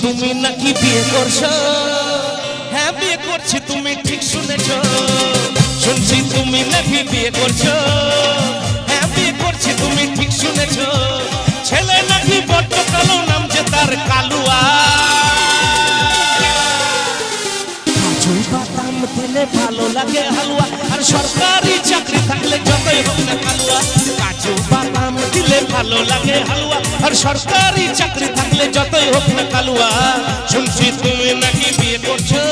তুমি নাকি বিয়ে করছো, হ্যাঁ বিয়ে করছি তুমি ঠিক শুনেছো। শুনছি তুমি নাকি বিয়ে করছো, হ্যাঁ বিয়ে করছি তুমি ঠিক শুনেছো। ছেলে নাকি বড্ড কালো, নাম যে তার কালুয়া। কাজু বাদাম দিলে ভালো লাগে হালুয়া, আর সরকারি চাকরি থাকলে যতই হোক না কালুয়া। কাজু বাদাম দিলে ভালো লাগে হালুয়া, আর সরকারি চাকরি থাকলে যতই হোক না কালুয়া। শুনছি তুমি নাকি বিয়ে করছো,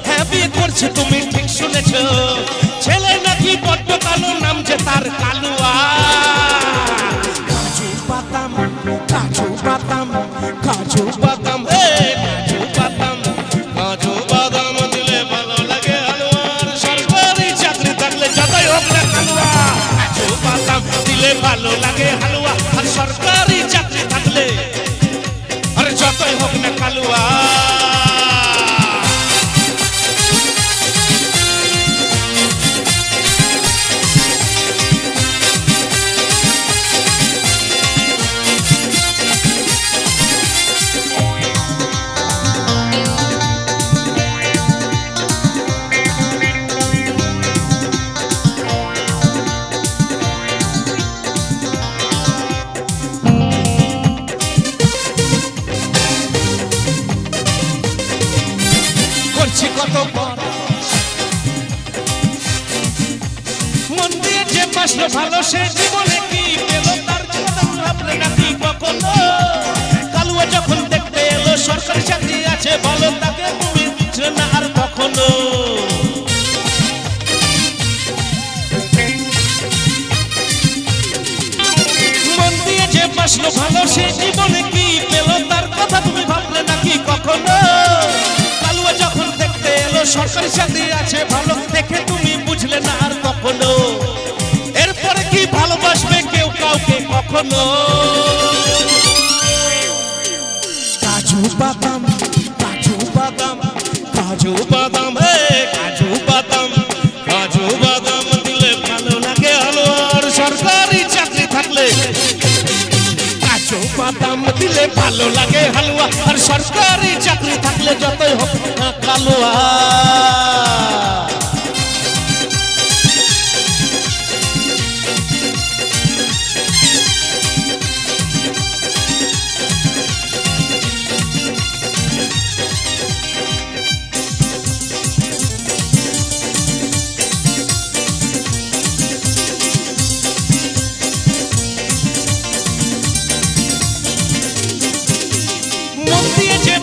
হ্যাঁ বিয়ে করছি তুমি ঠিক শুনেছো। ছেলে নাকি বড্ড কালো, নাম যে তার কালুয়া। কাজু বাদাম, কাজু বাদাম, কাজু বাদাম, কাজু বাদাম, কাজু বাদাম দিলে ভালো লাগে হালুয়া, আর সরকারি চাকরি থাকলে যতই হোক না কালুয়া। কাজু বাদাম দিলে ভালো লাগে হালুয়া, আর সরকারি চাকরি থাকলে আর যতই হোক না কালুয়া। কত মন দিয়ে যে বাসলো ভালো, সে জীবনে কি পেল তার কথা ভাবলে নাকি কখনো। কালুয়া যখন দেখতে এলো সরকারি চাকরি আছে ভালো, তাকে তুমি বুঝলে না আর কখনো। মন দিয়ে যে বাসলো ভালো, সে জীবনে কি পেল তার কথা তুমি ভাবলে নাকি কখনো। কালুয়া যখন দেখতে এলো সরকারি চাকরি আছে ভালো, দেখে তুমি বুঝলে না আর কখনো। এরপরে কি ভালোবাসবে কেউ কাউকে কখনো। কাজু বাদাম, কাজু বাদাম, কাজু বাদাম, কাজু বাদাম, কাজু বাদাম দিলে ভালো লাগে হালুয়া, আর সরকারি চাকরি থাকলে। কাজু বাদাম দিলে ভালো লাগে হালুয়া, আর সরকারি চাকরি থাকলে যতই হোক না কালুয়া।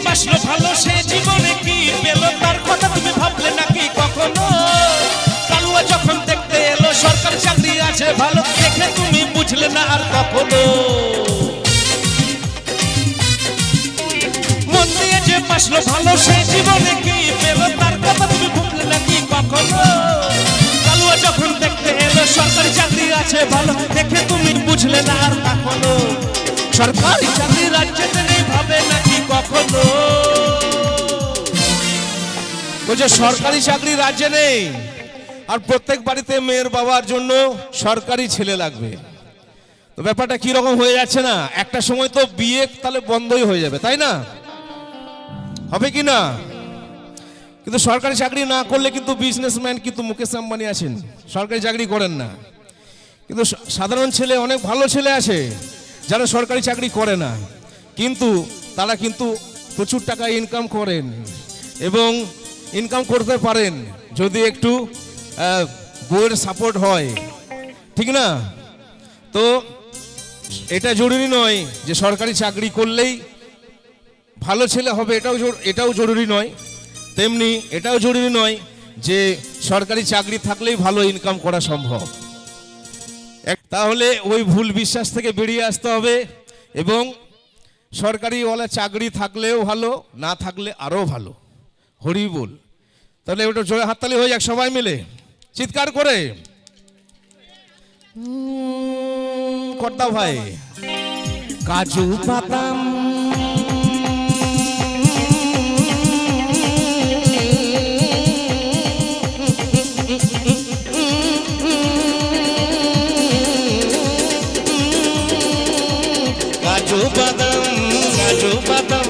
বাসলো ভালো, সে জীবনে কি পেল তার কথা তুমি ভাবলে নাকি কখনো। কালুয়া যখন দেখতে এলো সরকারি চাকরি আছে ভালো, দেখে তুমি বুঝলে না আর কখনো। মন দিয়ে যে বাসলো ভালো, সে জীবনে কি পেল তার কথা তুমি ভাবলে নাকি কখনো। কালুয়া যখন দেখতে এলো সরকারি চাকরি আছে ভালো, দেখে তুমি বুঝলে না আর কখনো। সরকারি চাকরি রাজ্যে নেই ভাবে নাকি কখনো। বলছে সরকারি চাকরি রাজ্যে নেই, আর প্রত্যেক বাড়িতে মেয়ের বাবার জন্য সরকারি ছেলে লাগবে। তো ব্যাপারটা কি রকম হয়ে যাচ্ছে না, একটা সময় তো বিয়ে তাহলে বন্ধই হয়ে যাবে, তাই না? হবে কি না? কিন্তু সরকারি চাকরি না করলে কিন্তু বিজনেসম্যান, কিন্তু মুকেশ আম্বানি আছেন সরকারি চাকরি করেন না। কিন্তু সাধারণ ছেলে, অনেক ভালো ছেলে আছে যারা সরকারি চাকরি করে না, কিন্তু তারা কিন্তু প্রচুর টাকা ইনকাম করেন এবং ইনকাম করতে পারেন যদি একটু বউয়ের সাপোর্ট হয়, ঠিক না? তো এটা জরুরি নয় যে সরকারি চাকরি করলেই ভালো ছেলে হবে, এটাও জরুরি নয়। তেমনি এটাও জরুরি নয় যে সরকারি চাকরি থাকলেই ভালো ইনকাম করা সম্ভব। তাহলে ওই ভুল বিশ্বাস থেকে বেরিয়ে আসতে হবে এবং সরকারিওয়ালা চাকরি থাকলেও ভালো, না থাকলে আরও ভালো। হরি বল। তাহলে ওটা জোরে হাততালি হয়ে যাক সবাই মিলে চিৎকার করে। কর্তা ভাই, কাজু বাদাম কাজু বাদাম, কাজু বাদাম,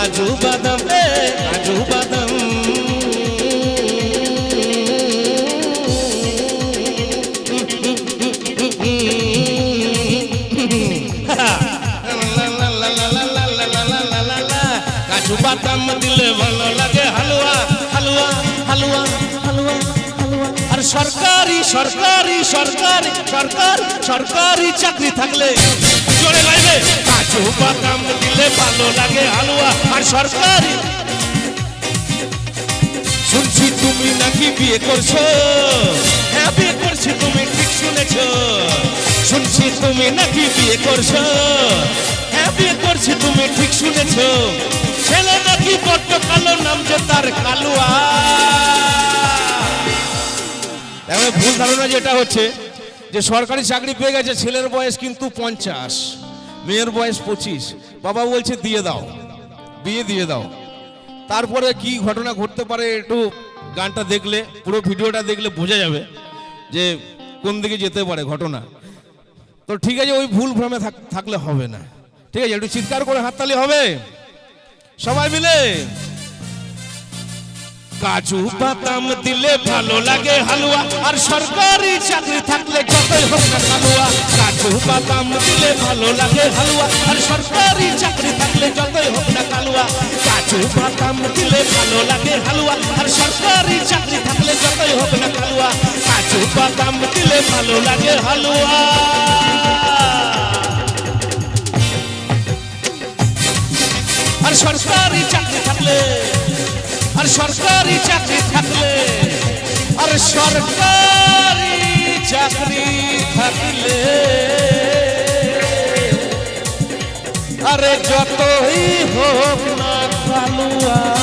কাজু বাদাম কাজু বাদাম কাজু বাদাম দিলে ভালো লাগে হালুয়া হালুয়া হালুয়া হালুয়া হালুয়া আর সরকারি সরকারি সরকারি সরকারি সরকারি চাকরি থাকলে জোরে লাগবে কাজু বাদাম দিলে ভালো লাগে হালুয়া আর সরকারি শুনছি তুমি নাকি বিয়ে করছো হ্যাঁ বিয়ে করছি তুমি ঠিক শুনেছো শুনছি তুমি নাকি বিয়ে করছো হ্যাঁ বিয়ে করছি তুমি ঠিক শুনেছো ছেলে নাকি বড্ড কালো নাম যে তার কালুয়া এবার ভুল ধারণা যেটা হচ্ছে যে সরকারি চাকরি পেয়ে গেছে ছেলের বয়স কিন্তু 50 মেয়ের বয়স 25 বাবা বলছে দিয়ে দাও বিয়ে দিয়ে দাও তারপরে কি ঘটনা ঘটতে পারে একটু গানটা দেখলে পুরো ভিডিওটা দেখলে বোঝা যাবে যে কোন দিকে যেতে পারে ঘটনা তো ঠিক আছে ওই ভুল ভ্রমে থাকলে হবে না ঠিক আছে একটু চিৎকার করে হাততালি হবে সবাই মিলে কাজু বাদাম দিলে ভালো লাগে হালুয়া আর সরকারি চাকরি থাকলে যতই হোক না কালুয়া কাজু বাদাম দিলে ভালো লাগে হালুয়া আর সরকারি চাকরি থাকলে যতই হোক না কালুয়া কাজু বাদাম দিলে ভালো লাগে হালুয়া আর সরকারি চাকরি থাকলে যতই হোক না কালুয়া কাজু বাদাম দিলে ভালো লাগে হালুয়া আর সরকারি চাকরি থাকলে আর সরকারি চাকরি থাকলে আর সরকারি চাকরি থাকলে আরে যতই হোক না কালুয়া